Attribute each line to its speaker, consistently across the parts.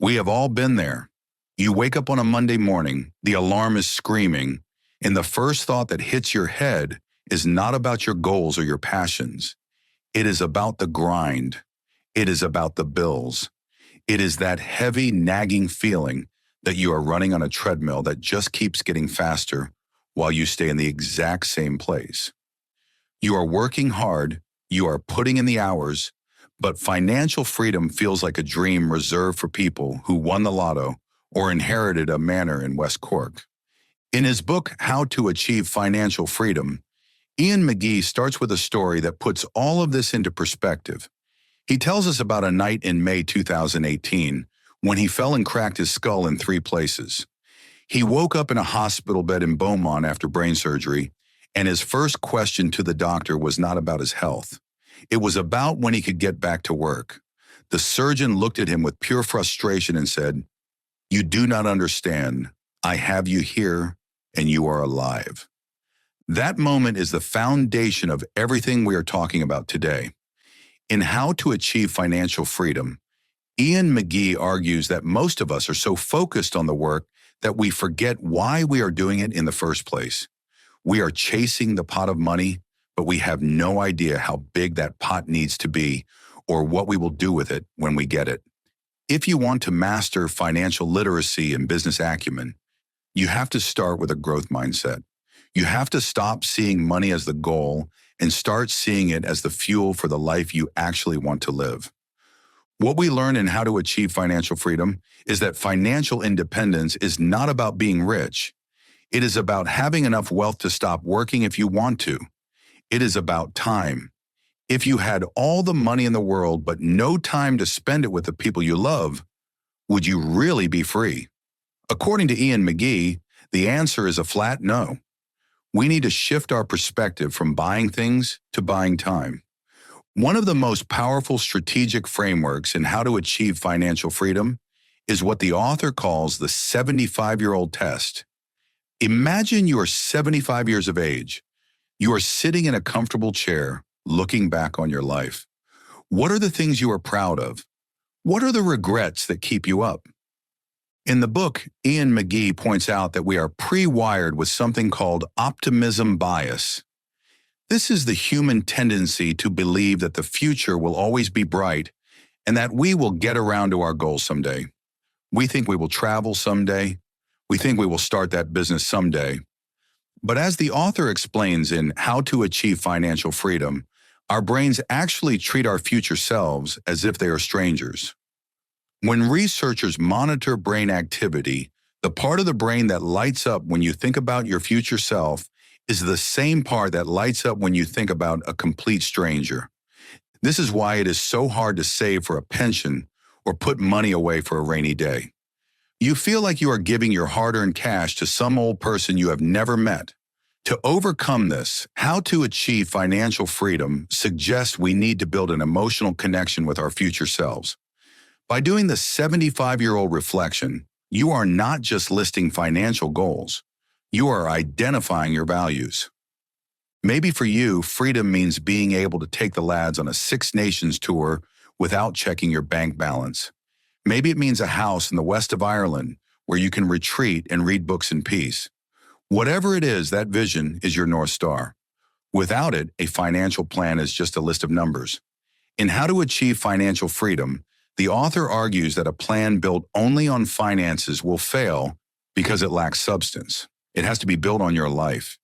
Speaker 1: We have all been there. You wake up on a Monday morning, the alarm is screaming, and the first thought that hits your head is not about your goals or your passions. It is about the grind. It is about the bills. It is that heavy, nagging feeling that you are running on a treadmill that just keeps getting faster while you stay in the exact same place. You are working hard, you are putting in the hours, but financial freedom feels like a dream reserved for people who won the lotto or inherited a manor in West Cork. In his book, How to Achieve Financial Freedom, Eoin McGee starts with a story that puts all of this into perspective. He tells us about a night in May 2018 when he fell and cracked his skull in 3 places. He woke up in a hospital bed in Beaumont after brain surgery, and his first question to the doctor was not about his health. It was about when he could get back to work. The surgeon looked at him with pure frustration and said, "You do not understand. I have you here, and you are alive." That moment is the foundation of everything we are talking about today. In How to Achieve Financial Freedom, Eoin McGee argues that most of us are so focused on the work that we forget why we are doing it in the first place. We are chasing the pot of money, but we have no idea how big that pot needs to be or what we will do with it when we get it. If you want to master financial literacy and business acumen, you have to start with a growth mindset. You have to stop seeing money as the goal and start seeing it as the fuel for the life you actually want to live. What we learn in How to Achieve Financial Freedom is that financial independence is not about being rich. It is about having enough wealth to stop working if you want to. It is about time. If you had all the money in the world but no time to spend it with the people you love, would you really be free? According to Eoin McGee, the answer is a flat no. We need to shift our perspective from buying things to buying time. One of the most powerful strategic frameworks in How to Achieve Financial Freedom is what the author calls the 75-year-old test. Imagine you are 75 years of age. You are sitting in a comfortable chair, looking back on your life. What are the things you are proud of? What are the regrets that keep you up? In the book, Eoin McGee points out that we are pre-wired with something called optimism bias. This is the human tendency to believe that the future will always be bright and that we will get around to our goals someday. We think we will travel someday. We think we will start that business someday. But as the author explains in How to Achieve Financial Freedom, our brains actually treat our future selves as if they are strangers. When researchers monitor brain activity, the part of the brain that lights up when you think about your future self is the same part that lights up when you think about a complete stranger. This is why it is so hard to save for a pension or put money away for a rainy day. You feel like you are giving your hard-earned cash to some old person you have never met. To overcome this, How to Achieve Financial Freedom suggests we need to build an emotional connection with our future selves. By doing the 75-year-old reflection, you are not just listing financial goals. You are identifying your values. Maybe for you, freedom means being able to take the lads on a 6 nations tour without checking your bank balance. Maybe it means a house in the west of Ireland where you can retreat and read books in peace. Whatever it is, that vision is your North Star. Without it, a financial plan is just a list of numbers. In How to Achieve Financial Freedom, the author argues that a plan built only on finances will fail because it lacks substance. It has to be built on your life.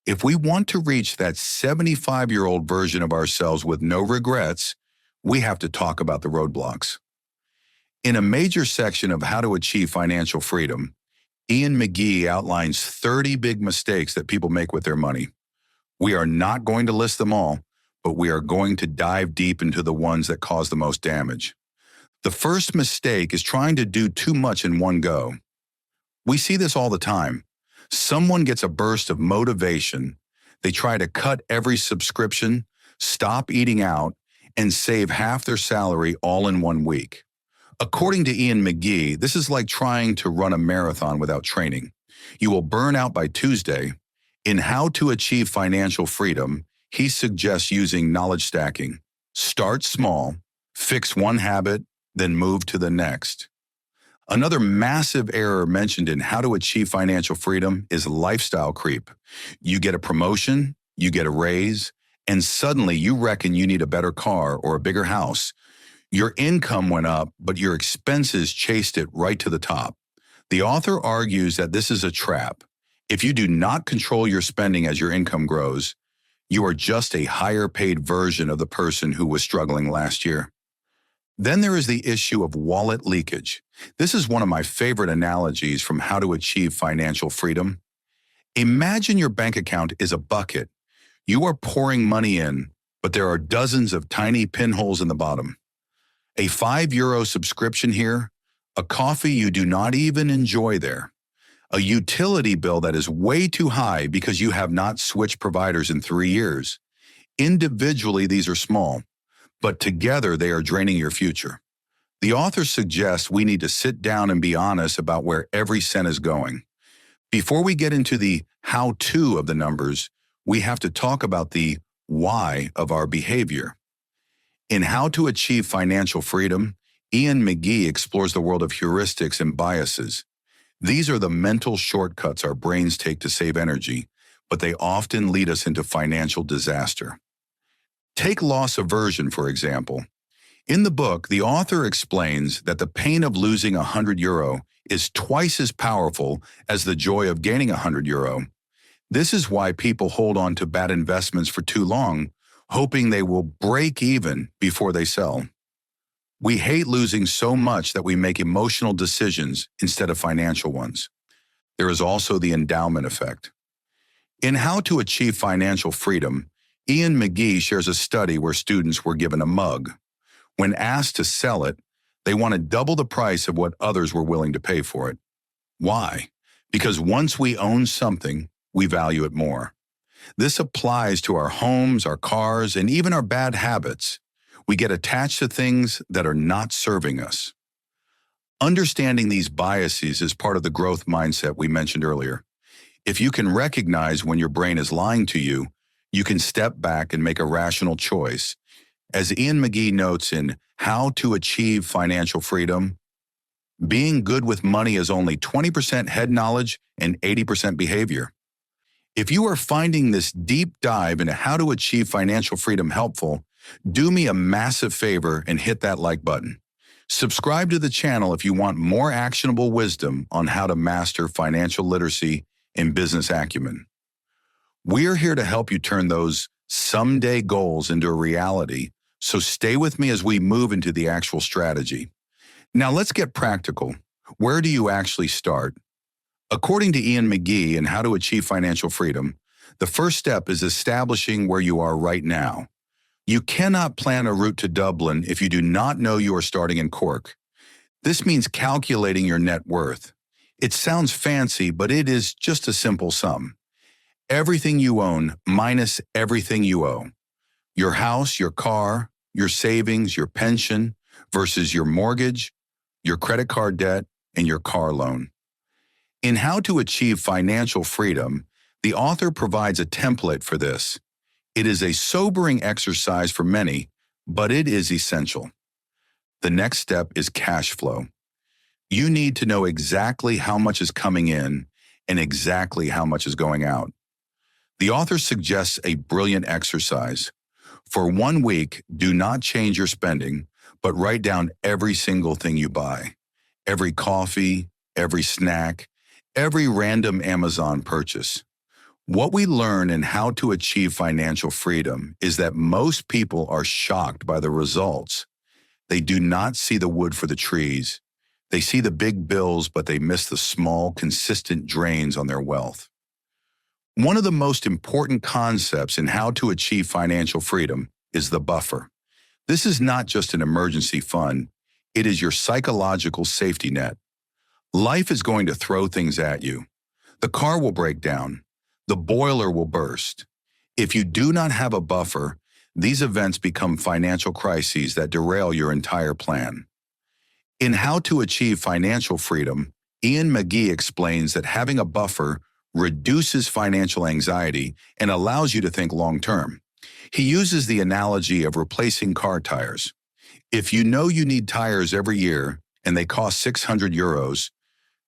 Speaker 1: If we want to reach that 75-year-old version of ourselves with no regrets, we have to talk about the roadblocks. In a major section of How to Achieve Financial Freedom, Eoin McGee outlines 30 big mistakes that people make with their money. We are not going to list them all, but we are going to dive deep into the ones that cause the most damage. The first mistake is trying to do too much in one go. We see this all the time. Someone gets a burst of motivation. They try to cut every subscription, stop eating out, and save half their salary all in 1 week. According to Eoin McGee, this is like trying to run a marathon without training. You will burn out by Tuesday. In How to Achieve Financial Freedom, he suggests using knowledge stacking. Start small, fix one habit, then move to the next. Another massive error mentioned in How to Achieve Financial Freedom is lifestyle creep. You get a promotion, you get a raise, and suddenly you reckon you need a better car or a bigger house. Your income went up, but your expenses chased it right to the top. The author argues that this is a trap. If you do not control your spending as your income grows, you are just a higher paid version of the person who was struggling last year. Then there is the issue of wallet leakage. This is one of my favorite analogies from How to Achieve Financial Freedom. Imagine your bank account is a bucket. You are pouring money in, but there are dozens of tiny pinholes in the bottom. A €5 subscription here, a coffee you do not even enjoy there, a utility bill that is way too high because you have not switched providers in 3 years. Individually, these are small, but together they are draining your future. The author suggests we need to sit down and be honest about where every cent is going. Before we get into the how-to of the numbers, we have to talk about the why of our behavior. In How to Achieve Financial Freedom, Eoin McGee explores the world of heuristics and biases. These are the mental shortcuts our brains take to save energy, but they often lead us into financial disaster. Take loss aversion, for example. In the book, the author explains that the pain of losing €100 is twice as powerful as the joy of gaining €100. This is why people hold on to bad investments for too long, hoping they will break even before they sell. We hate losing so much that we make emotional decisions instead of financial ones. There is also the endowment effect. In How to Achieve Financial Freedom, Eoin McGee shares a study where students were given a mug. When asked to sell it, they wanted double the price of what others were willing to pay for it. Why? Because once we own something, we value it more. This applies to our homes, our cars, and even our bad habits. We get attached to things that are not serving us. Understanding these biases is part of the growth mindset we mentioned earlier. If you can recognize when your brain is lying to you, you can step back and make a rational choice. As Eoin McGee notes in How to Achieve Financial Freedom, being good with money is only 20% head knowledge and 80% behavior. If you are finding this deep dive into How to Achieve Financial Freedom helpful, do me a massive favor and hit that like button. Subscribe to the channel if you want more actionable wisdom on how to master financial literacy and business acumen. We are here to help you turn those someday goals into a reality, so stay with me as we move into the actual strategy. Now let's get practical. Where do you actually start? According to Eoin McGee in How to Achieve Financial Freedom, the first step is establishing where you are right now. You cannot plan a route to Dublin if you do not know you are starting in Cork. This means calculating your net worth. It sounds fancy, but it is just a simple sum. Everything you own minus everything you owe. Your house, your car, your savings, your pension versus your mortgage, your credit card debt, and your car loan. In How to Achieve Financial Freedom, the author provides a template for this. It is a sobering exercise for many, but it is essential. The next step is cash flow. You need to know exactly how much is coming in and exactly how much is going out. The author suggests a brilliant exercise. For 1 week, do not change your spending, but write down every single thing you buy. Every coffee, every snack, every random Amazon purchase. What we learn in How to Achieve Financial Freedom is that most people are shocked by the results. They do not see the wood for the trees. They see the big bills, but they miss the small, consistent drains on their wealth. One of the most important concepts in How to Achieve Financial Freedom is the buffer. This is not just an emergency fund. It is your psychological safety net. Life is going to throw things at you. The car will break down. The boiler will burst. If you do not have a buffer, these events become financial crises that derail your entire plan. In How to Achieve Financial Freedom, Eoin McGee explains that having a buffer reduces financial anxiety and allows you to think long-term. He uses the analogy of replacing car tires. If you know you need tires every year and they cost 600 euros,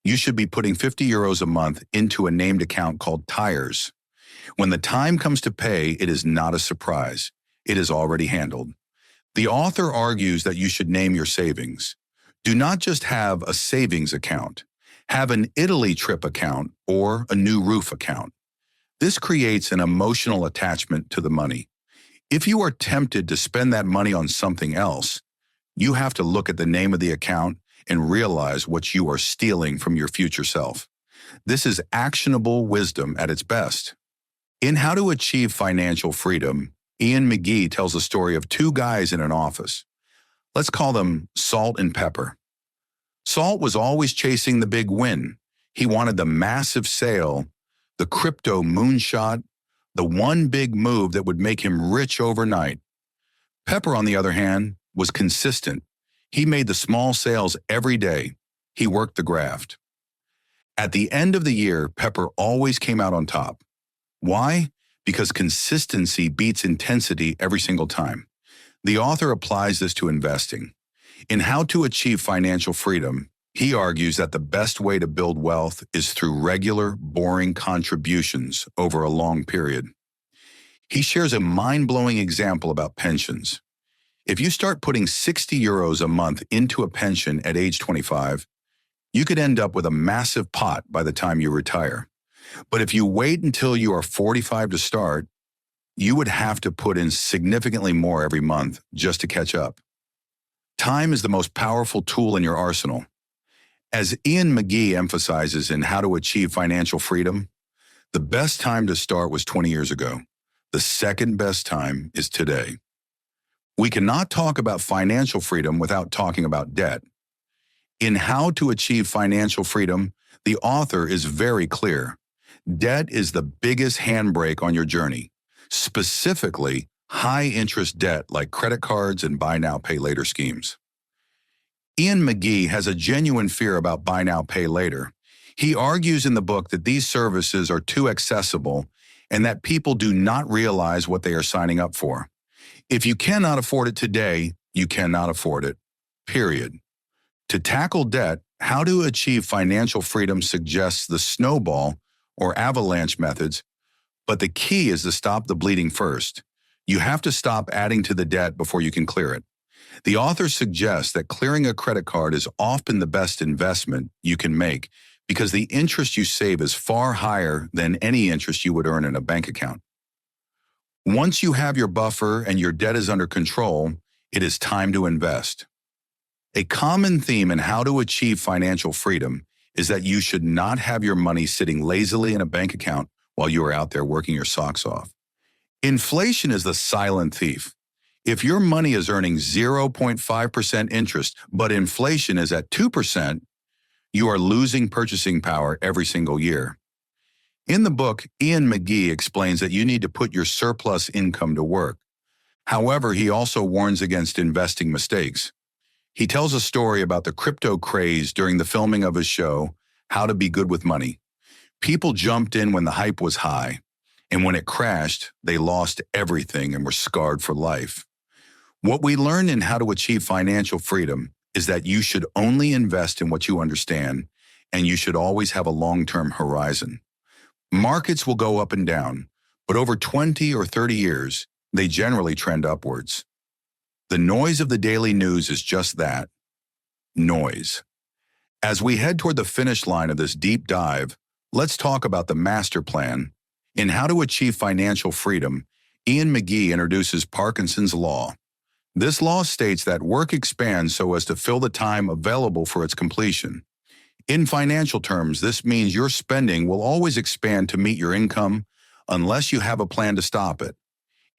Speaker 1: you should be putting 50 euros a month into a named account called Tires. When the time comes to pay, it is not a surprise. It is already handled. The author argues that you should name your savings. Do not just have a savings account. Have an Italy trip account or a new roof account. This creates an emotional attachment to the money. If you are tempted to spend that money on something else, you have to look at the name of the account and realize what you are stealing from your future self. This is actionable wisdom at its best. In How to Achieve Financial Freedom, Eoin McGee tells a story of two guys in an office. Let's call them Salt and Pepper. Salt was always chasing the big win. He wanted the massive sale, the crypto moonshot, the one big move that would make him rich overnight. Pepper, on the other hand, was consistent. He made the small sales every day. He worked the graft. At the end of the year, Pepper always came out on top. Why? Because consistency beats intensity every single time. The author applies this to investing. In How to Achieve Financial Freedom, he argues that the best way to build wealth is through regular, boring contributions over a long period. He shares a mind-blowing example about pensions. If you start putting 60 euros a month into a pension at age 25, you could end up with a massive pot by the time you retire. But if you wait until you are 45 to start, you would have to put in significantly more every month just to catch up. Time is the most powerful tool in your arsenal. As Eoin McGee emphasizes in How to Achieve Financial Freedom, the best time to start was 20 years ago. The second best time is today. We cannot talk about financial freedom without talking about debt. In How to Achieve Financial Freedom, the author is very clear. Debt is the biggest handbrake on your journey, specifically high-interest debt like credit cards and buy now, pay later schemes. Eoin McGee has a genuine fear about buy now, pay later. He argues in the book that these services are too accessible and that people do not realize what they are signing up for. If you cannot afford it today, you cannot afford it, period. To tackle debt, How to Achieve Financial Freedom suggests the snowball or avalanche methods, but the key is to stop the bleeding first. You have to stop adding to the debt before you can clear it. The author suggests that clearing a credit card is often the best investment you can make because the interest you save is far higher than any interest you would earn in a bank account. Once you have your buffer and your debt is under control, it is time to invest. A common theme in How to Achieve Financial Freedom is that you should not have your money sitting lazily in a bank account while you are out there working your socks off. Inflation is the silent thief. If your money is earning 0.5% interest, but inflation is at 2%, you are losing purchasing power every single year. In the book, Eoin McGee explains that you need to put your surplus income to work. However, he also warns against investing mistakes. He tells a story about the crypto craze during the filming of his show, How to Be Good with Money. People jumped in when the hype was high, and when it crashed, they lost everything and were scarred for life. What we learned in How to Achieve Financial Freedom is that you should only invest in what you understand, and you should always have a long-term horizon. Markets will go up and down, but over 20 or 30 years, they generally trend upwards. The noise of the daily news is just that, noise. As we head toward the finish line of this deep dive, let's talk about the master plan. In How to Achieve Financial Freedom, Eoin McGee introduces Parkinson's Law. This law states that work expands so as to fill the time available for its completion. In financial terms, this means your spending will always expand to meet your income unless you have a plan to stop it.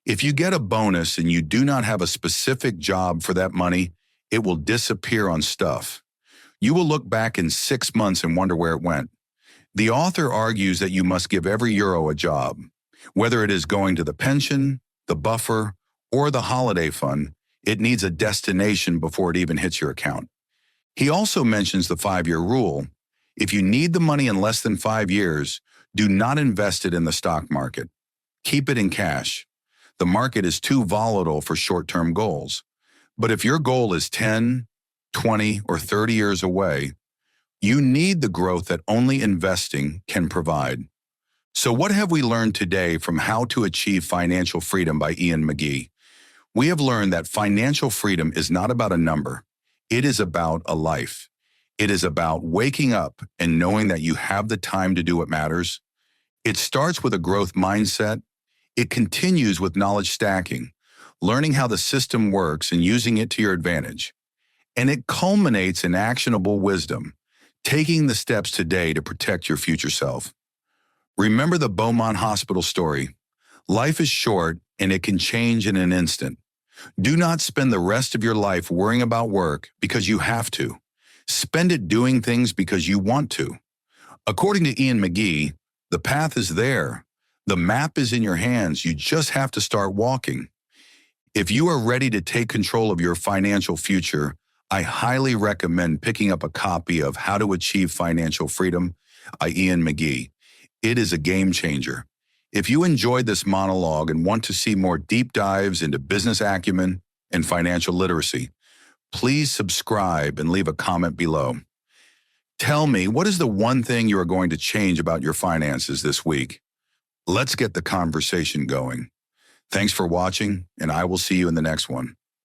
Speaker 1: If you get a bonus and you do not have a specific job for that money, it will disappear on stuff. You will look back in 6 months and wonder where it went. The author argues that you must give every euro a job. Whether it is going to the pension, the buffer, or the holiday fund, it needs a destination before it even hits your account. He also mentions the 5-year rule. If you need the money in less than 5 years, do not invest it in the stock market. Keep it in cash. The market is too volatile for short-term goals. But if your goal is 10, 20, or 30 years away, you need the growth that only investing can provide. So what have we learned today from How to Achieve Financial Freedom by Eoin McGee? We have learned that financial freedom is not about a number. It is about a life. It is about waking up and knowing that you have the time to do what matters. It starts with a growth mindset. It continues with knowledge stacking, learning how the system works and using it to your advantage. And it culminates in actionable wisdom, taking the steps today to protect your future self. Remember the Beaumont Hospital story. Life is short and it can change in an instant. Do not spend the rest of your life worrying about work because you have to. Spend it doing things because you want to. According to Eoin McGee, the path is there. The map is in your hands. You just have to start walking. If you are ready to take control of your financial future, I highly recommend picking up a copy of How to Achieve Financial Freedom by Eoin McGee. It is a game changer. If you enjoyed this monologue and want to see more deep dives into business acumen and financial literacy, please subscribe and leave a comment below. Tell me, what is the one thing you are going to change about your finances this week? Let's get the conversation going. Thanks for watching, and I will see you in the next one.